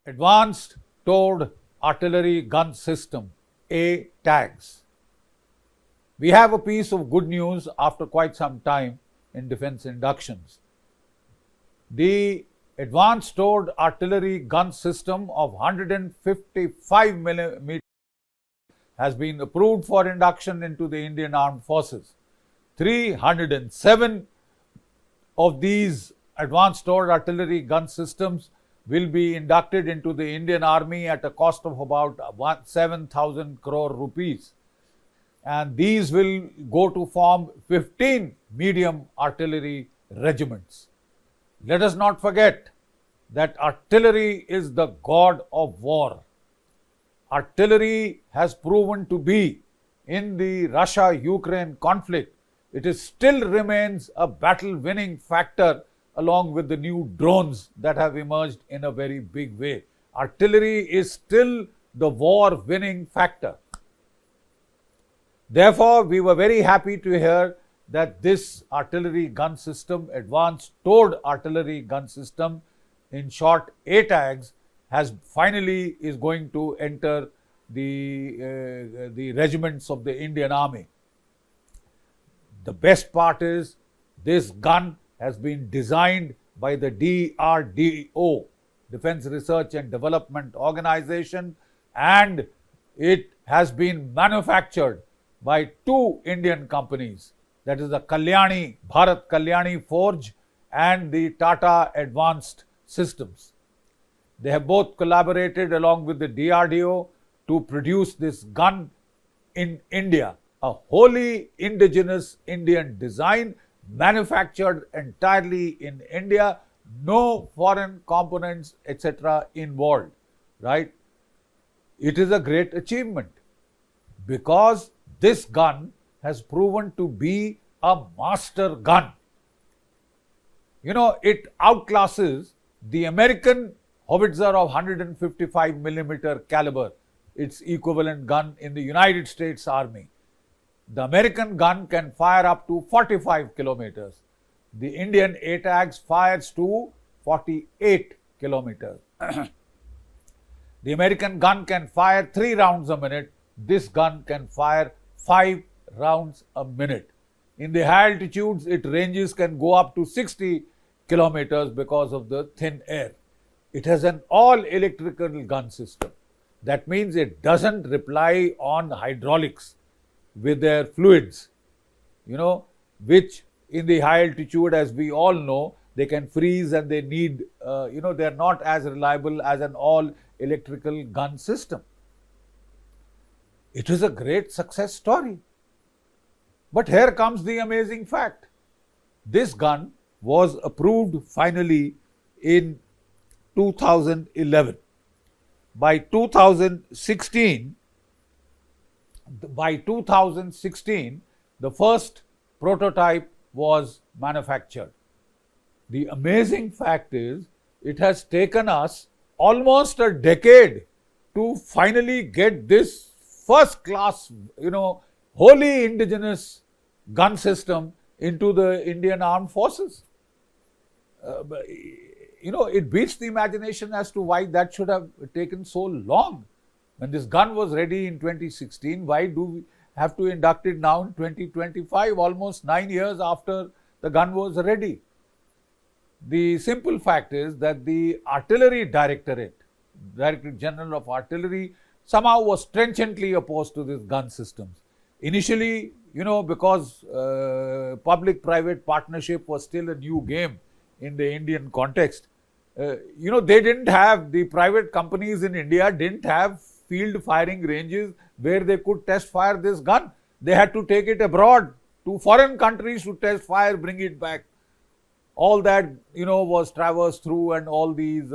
Advanced Towed Artillery Gun System, ATAGS. We have a piece of good news after quite some time in defense inductions. The Advanced Towed Artillery Gun System of 155 mm has been approved for induction into the Indian Armed Forces. 307 of these Advanced Towed Artillery Gun Systems will be inducted into the Indian Army at a cost of about 7,000 crore rupees. And these will go to form 15 medium artillery regiments. Let us not forget that artillery is the god of war. Artillery has proven to be, in the Russia-Ukraine conflict, it still remains a battle-winning factor along with the new drones that have emerged in a very big way. Artillery is still the war-winning factor. Therefore, we were very happy to hear that this artillery gun system, Advanced Towed Artillery Gun System, in short ATAGS, has finally is going to enter the regiments of the Indian Army. The best part is this gun has been designed by the DRDO, Defense Research and Development Organization, and it has been manufactured by two Indian companies, that is the Bharat Kalyani Forge and the Tata Advanced Systems. They have both collaborated along with the DRDO to produce this gun in India, a wholly indigenous Indian design, manufactured entirely in India, no foreign components, etc. involved, right? It is a great achievement because this gun has proven to be a master gun. You know, it outclasses the American howitzer of 155 mm caliber, its equivalent gun in the United States Army. The American gun can fire up to 45 kilometers. The Indian ATAGS fires to 48 kilometers. The American gun can fire 3 rounds a minute. This gun can fire 5 rounds a minute. In the high altitudes, its ranges can go up to 60 kilometers because of the thin air. It has an all-electrical gun system. That means it doesn't rely on hydraulics with their fluids, which in the high altitude, as we all know, they can freeze and they need, they're not as reliable as an all-electrical gun system. It is a great success story. But here comes the amazing fact. This gun was approved finally in 2011. By 2016, the first prototype was manufactured. The amazing fact is, it has taken us almost a decade to finally get this first class, wholly indigenous gun system into the Indian Armed Forces. It beats the imagination as to why that should have taken so long. When this gun was ready in 2016, why do we have to induct it now in 2025, almost 9 years after the gun was ready? The simple fact is that the Artillery Directorate, Director General of Artillery, somehow was trenchantly opposed to this gun systems. Initially, because public-private partnership was still a new game in the Indian context, the private companies in India didn't have field firing ranges where they could test fire this gun. They had to take it abroad to foreign countries to test fire, bring it back. All that, was traversed through, and all these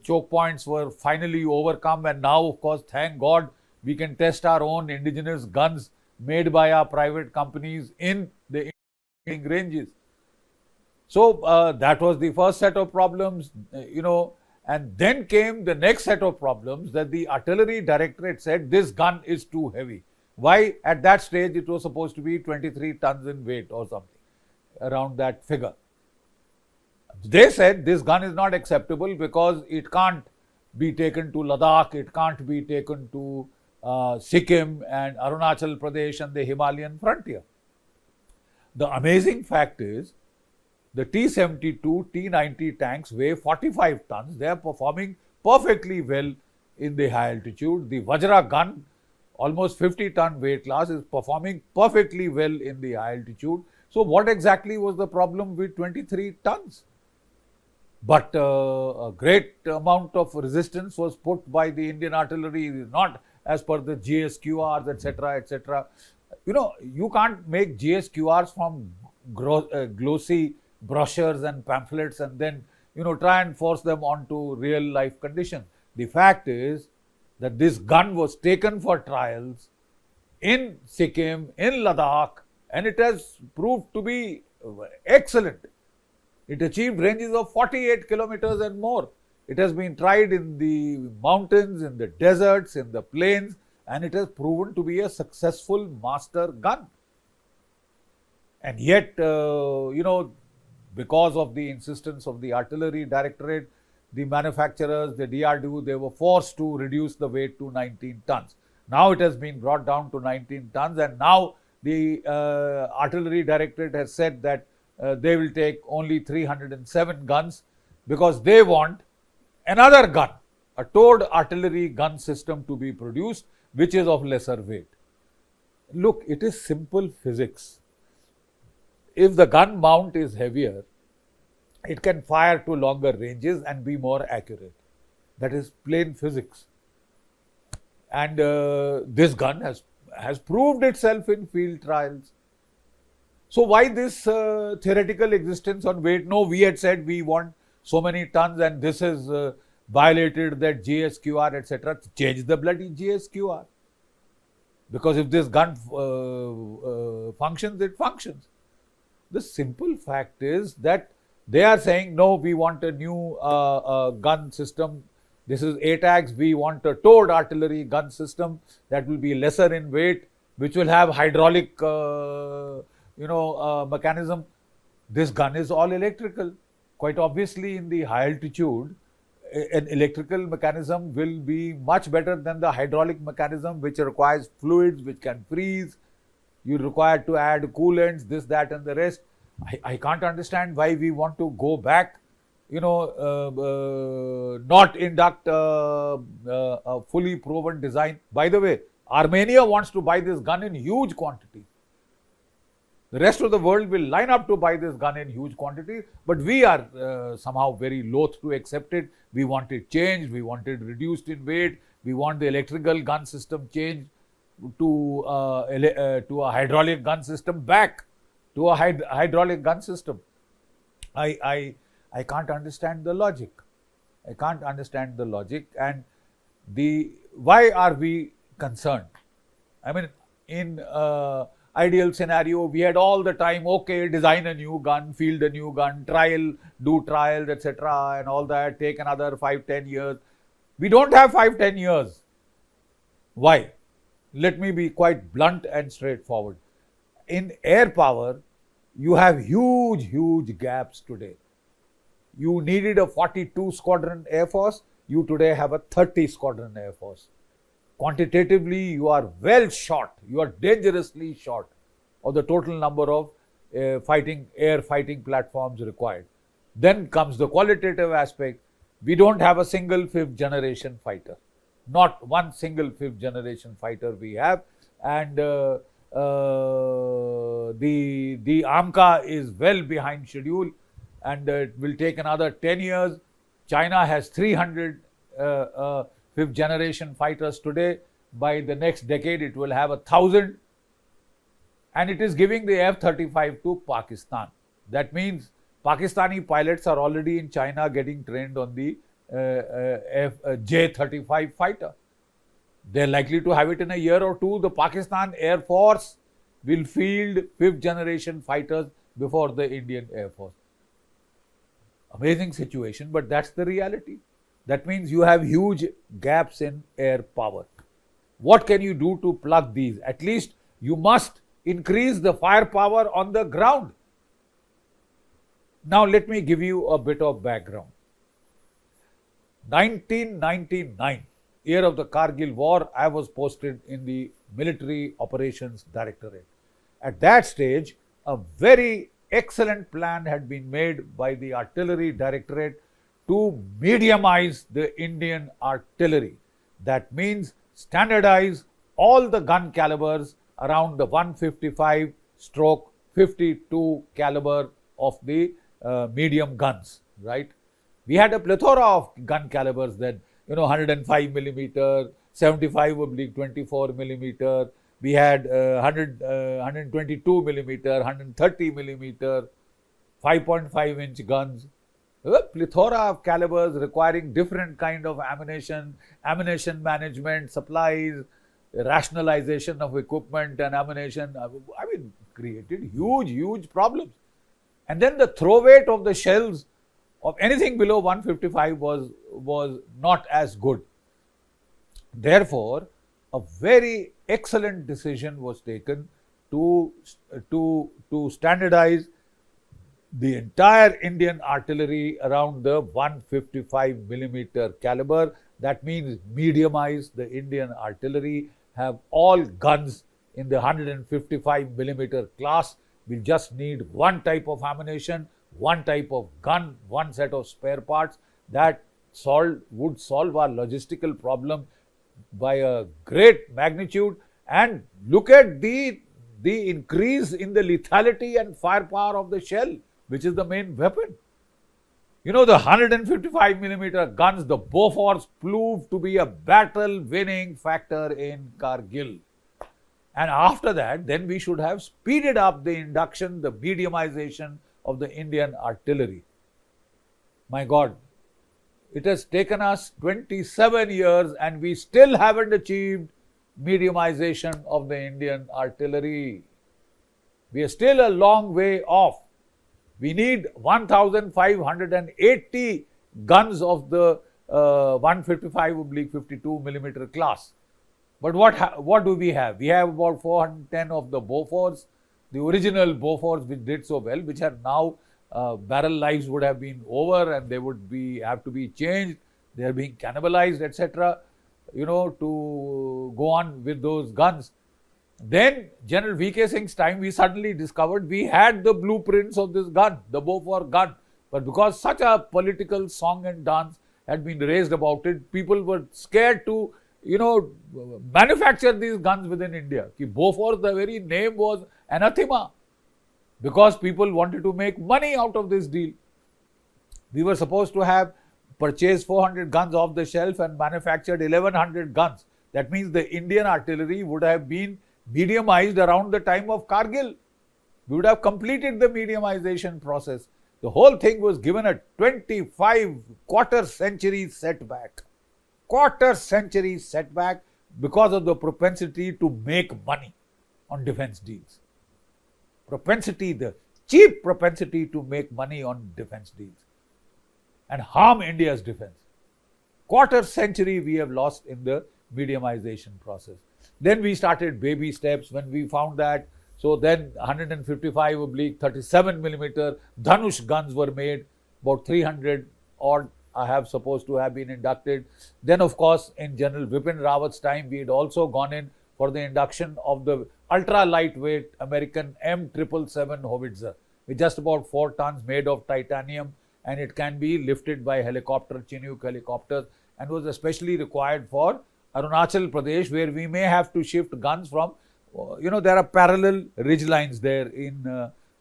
choke points were finally overcome. And now, of course, thank God, we can test our own indigenous guns made by our private companies in the Indian ranges. So that was the first set of problems, and then came the next set of problems that the Artillery Directorate said this gun is too heavy. Why? At that stage, it was supposed to be 23 tons in weight or something, around that figure. They said this gun is not acceptable because it can't be taken to Ladakh, it can't be taken to Sikkim and Arunachal Pradesh and the Himalayan frontier. The amazing fact is the T-72, T-90 tanks weigh 45 tons. They are performing perfectly well in the high altitude. The Vajra gun, almost 50-ton weight class, is performing perfectly well in the high altitude. So what exactly was the problem with 23 tons? But a great amount of resistance was put by the Indian artillery, not as per the GSQRs, etc., etc. You can't make GSQRs from glossy brochures and pamphlets and then, try and force them onto real life conditions. The fact is that this gun was taken for trials in Sikkim, in Ladakh, and it has proved to be excellent. It achieved ranges of 48 kilometers and more. It has been tried in the mountains, in the deserts, in the plains, and it has proven to be a successful master gun. And yet, because of the insistence of the artillery directorate, the manufacturers, the DRDO, they were forced to reduce the weight to 19 tons. Now it has been brought down to 19 tons, and now the artillery directorate has said that they will take only 307 guns because they want another gun, a towed artillery gun system to be produced, which is of lesser weight. Look, it is simple physics. If the gun mount is heavier, it can fire to longer ranges and be more accurate. That is plain physics. And this gun has proved itself in field trials. So why this theoretical existence on weight? No, we had said we want so many tons and this has violated that GSQR, etc. Change the bloody GSQR. Because if this gun functions, it functions. The simple fact is that they are saying, no, we want a new gun system. This is ATAGS. We want a towed artillery gun system that will be lesser in weight, which will have hydraulic, mechanism. This gun is all electrical. Quite obviously, in the high altitude, an electrical mechanism will be much better than the hydraulic mechanism, which requires fluids, which can freeze. You require to add coolants, this, that, and the rest. I can't understand why we want to go back, not induct a fully proven design. By the way, Armenia wants to buy this gun in huge quantity. The rest of the world will line up to buy this gun in huge quantity, but we are somehow very loath to accept it. We want it changed, we want it reduced in weight, we want the electrical gun system changed to a hydraulic gun system, back to a hydraulic gun system. I can't understand the logic. I can't understand the logic. And why are we concerned? I mean, in ideal scenario, we had all the time, okay, design a new gun, field a new gun, do trials, etc. and all that, take another 5-10 years. We don't have 5-10 years. Why? Let me be quite blunt and straightforward. In air power, you have huge gaps today. You needed a 42 squadron air force, you today have a 30 squadron air force. Quantitatively, you are well short, you are dangerously short of the total number of air fighting platforms required. Then comes the qualitative aspect. We don't have a single 5th generation fighter. Not one single 5th generation fighter we have. And the AMCA is well behind schedule and it will take another 10 years. China has 300 5th generation fighters today. By the next decade, it will have 1,000. And it is giving the F-35 to Pakistan. That means Pakistani pilots are already in China getting trained on the J-35 fighter. They're likely to have it in a year or two. The Pakistan Air Force will field 5th generation fighters before the Indian Air Force. Amazing situation, but that's the reality. That means you have huge gaps in air power. What can you do to plug these? At least you must increase the firepower on the ground. Now let me give you a bit of background. 1999, year of the Kargil war, I was posted in the Military Operations Directorate. At that stage, a very excellent plan had been made by the Artillery Directorate to mediumize the Indian artillery. That means standardize all the gun calibers around the 155 stroke 52 caliber of the medium guns, right? We had a plethora of gun calibers then, 105 millimeter, 75 oblique 24 millimeter. We had 122 millimeter, 130 millimeter, 5.5 inch guns. A plethora of calibers requiring different kind of ammunition management, supplies, rationalization of equipment and ammunition. I mean, created huge problems. And then the throw weight of the shells of anything below 155 was not as good. Therefore, a very excellent decision was taken to standardize the entire Indian artillery around the 155 millimeter caliber. That means mediumize the Indian artillery, have all guns in the 155 millimeter class. We just need one type of ammunition, one type of gun, one set of spare parts. That would solve our logistical problem by a great magnitude. And look at the increase in the lethality and firepower of the shell, which is the main weapon. The 155 millimeter guns, the Bofors proved to be a battle winning factor in Kargil. And after that, then we should have speeded up the induction, the mediumization of the Indian artillery. My God, it has taken us 27 years and we still haven't achieved mediumization of the Indian artillery. We are still a long way off. We need 1,580 guns of the 155 oblique 52 millimeter class. But what do we have? We have about 410 of the Bofors, the original Bofors which did so well, which are now barrel lives would have been over and they would have to be changed. They are being cannibalized, etc. To go on with those guns. Then General V.K. Singh's time, we suddenly discovered we had the blueprints of this gun, the Bofors gun. But because such a political song and dance had been raised about it, people were scared to, manufacture these guns within India. Bofors, the very name was anathema because people wanted to make money out of this deal. We were supposed to have purchased 400 guns off the shelf and manufactured 1100 guns. That means the Indian artillery would have been mediumized around the time of Kargil. We would have completed the mediumization process. The whole thing was given a 25 quarter century setback. Because of the propensity to make money on defense deals. The cheap propensity to make money on defense deals and harm India's defense. Quarter century we have lost in the mediumization process. Then we started baby steps when we found that. So then 155 oblique 37 millimeter Dhanush guns were made, about 300 odd have supposed to have been inducted. Then of course in General Vipin Rawat's time we had also gone in for the induction of the ultra lightweight American M777 howitzer with just about 4 tons made of titanium, and it can be lifted by Chinook helicopters, and was especially required for Arunachal Pradesh, where we may have to shift guns from, there are parallel ridge lines there in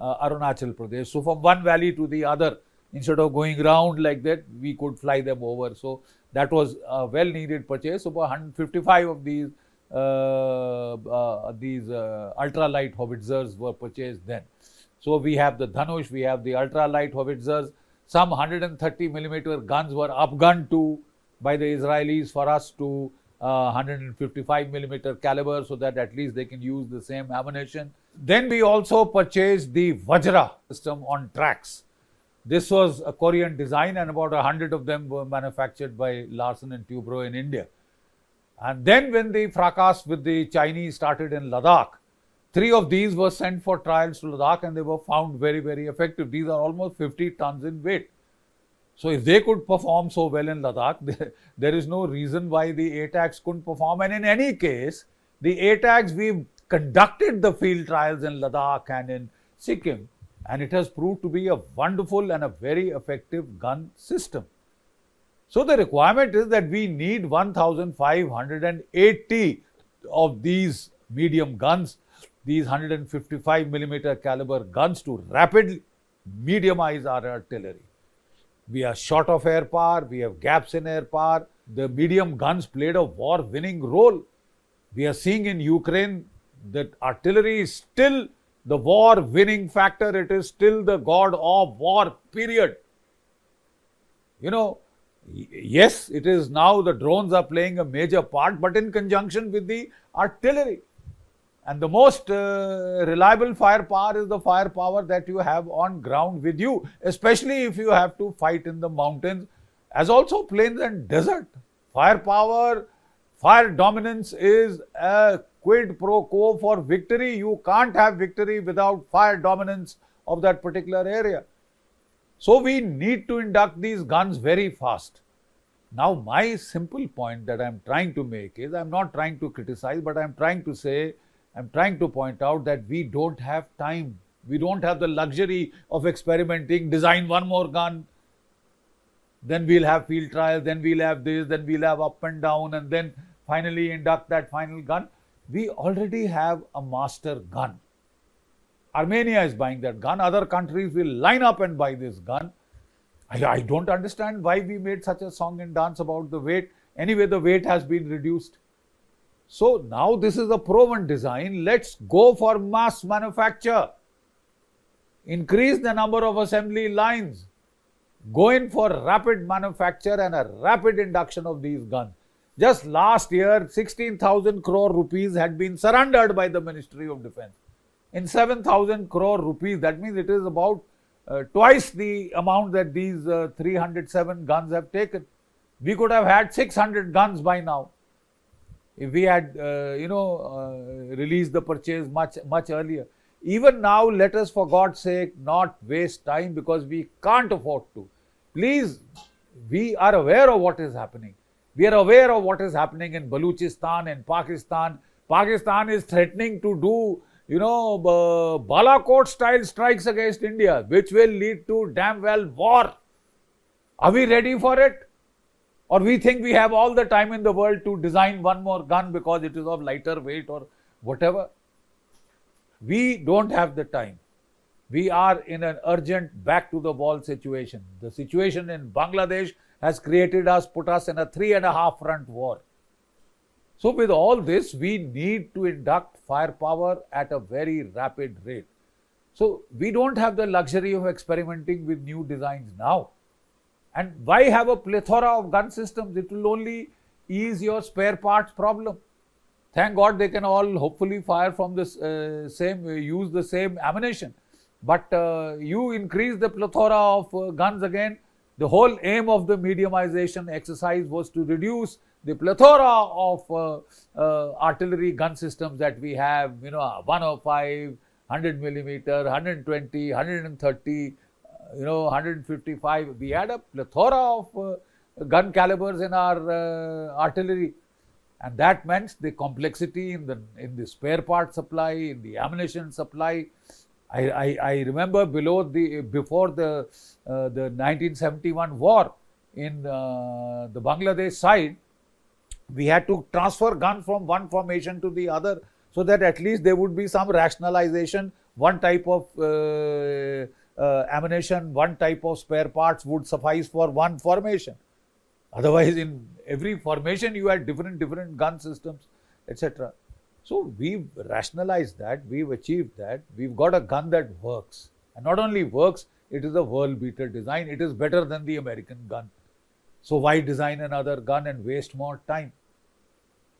Arunachal Pradesh. So from one valley to the other, instead of going round like that, we could fly them over. So that was a well needed purchase. So about 155 of these ultra light howitzers were purchased then. So we have the Dhanush, we have the ultra light howitzers. Some 130 millimeter guns were upgunned to by the Israelis for us to 155 millimeter caliber, so that at least they can use the same ammunition. Then we also purchased the Vajra system on tracks. This was a Korean design, and about 100 of them were manufactured by Larsen and Toubro in India. And then when the fracas with the Chinese started in Ladakh, 3 of these were sent for trials to Ladakh and they were found very, very effective. These are almost 50 tons in weight. So if they could perform so well in Ladakh, there is no reason why the ATAGS couldn't perform. And in any case, the ATAGS, we've conducted the field trials in Ladakh and in Sikkim, and it has proved to be a wonderful and a very effective gun system. So the requirement is that we need 1,580 of these medium guns, these 155 millimeter caliber guns, to rapidly mediumize our artillery. We are short of air power, we have gaps in air power. The medium guns played a war-winning role. We are seeing in Ukraine that artillery is still the war-winning factor. It is still the god of war, period. You know, yes, it is now the drones are playing a major part, but in conjunction with the artillery. And the most reliable firepower is the firepower that you have on ground with you, especially if you have to fight in the mountains, as also plains and desert. Firepower, fire dominance is a quid pro quo for victory. You can't have victory without fire dominance of that particular area. So we need to induct these guns very fast. Now, my simple point that I'm trying to make is, I'm not trying to criticize, but I'm trying to point out that we don't have time. We don't have the luxury of experimenting, design one more gun, then we'll have field trials, then we'll have this, then we'll have up and down, and then finally induct that final gun. We already have a master gun. Armenia is buying that gun. Other countries will line up and buy this gun. I don't understand why we made such a song and dance about the weight. Anyway, the weight has been reduced. So now this is a proven design. Let's go for mass manufacture. Increase the number of assembly lines. Go in for rapid manufacture and a rapid induction of these guns. Just last year, 16,000 crore rupees had been surrendered by the Ministry of Defence. In 7,000 crore rupees, that means it is about twice the amount that these 307 guns have taken. We could have had 600 guns by now if we had, released the purchase much earlier. Even now, let us, for God's sake, not waste time, because we can't afford to. Please, we are aware of what is happening. We are aware of what is happening in Baluchistan and Pakistan. Pakistan is threatening to do, Balakot style strikes against India, which will lead to damn well war. Are we ready for it? Or we think we have all the time in the world to design one more gun because it is of lighter weight or whatever? We don't have the time. We are in an urgent back to the wall situation. The situation in Bangladesh has put us in a 3.5 front war. So with all this, we need to induct firepower at a very rapid rate. So we don't have the luxury of experimenting with new designs now. And why have a plethora of gun systems? It will only ease your spare parts problem. Thank God they can all hopefully fire from use the same ammunition. But you increase the plethora of guns again. The whole aim of the mediumization exercise was to reduce the plethora of artillery gun systems that we have, 105, 100 millimeter, 120, 130, 155. We had a plethora of gun calibers in our artillery, and that meant the complexity in the spare part supply, in the ammunition supply. I remember before the 1971 war in the Bangladesh side, we had to transfer guns from one formation to the other so that at least there would be some rationalization. One type of ammunition, one type of spare parts would suffice for one formation. Otherwise, in every formation, you had different gun systems, etc. So we've rationalized that, we've achieved that, we've got a gun that works. And not only works, it is a world beater design. It is better than the American gun. So why design another gun and waste more time?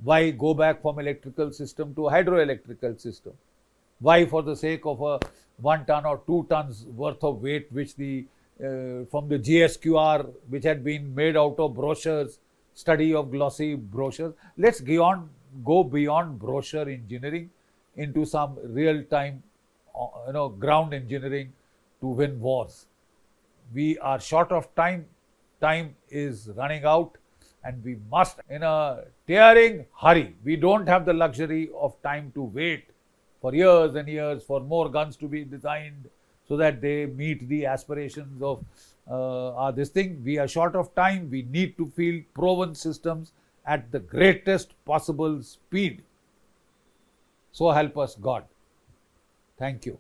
Why go back from electrical system to hydroelectrical system? Why, for the sake of a 1 ton or 2 tons worth of weight, which from the GSQR, which had been made out of brochures, study of glossy brochures, let's go beyond brochure engineering into some real-time, ground engineering to win wars. We are short of time. Time is running out, and we must, in a tearing hurry. We don't have the luxury of time to wait for years and years for more guns to be designed so that they meet the aspirations of this thing. We are short of time. We need to field proven systems at the greatest possible speed. So help us God. Thank you.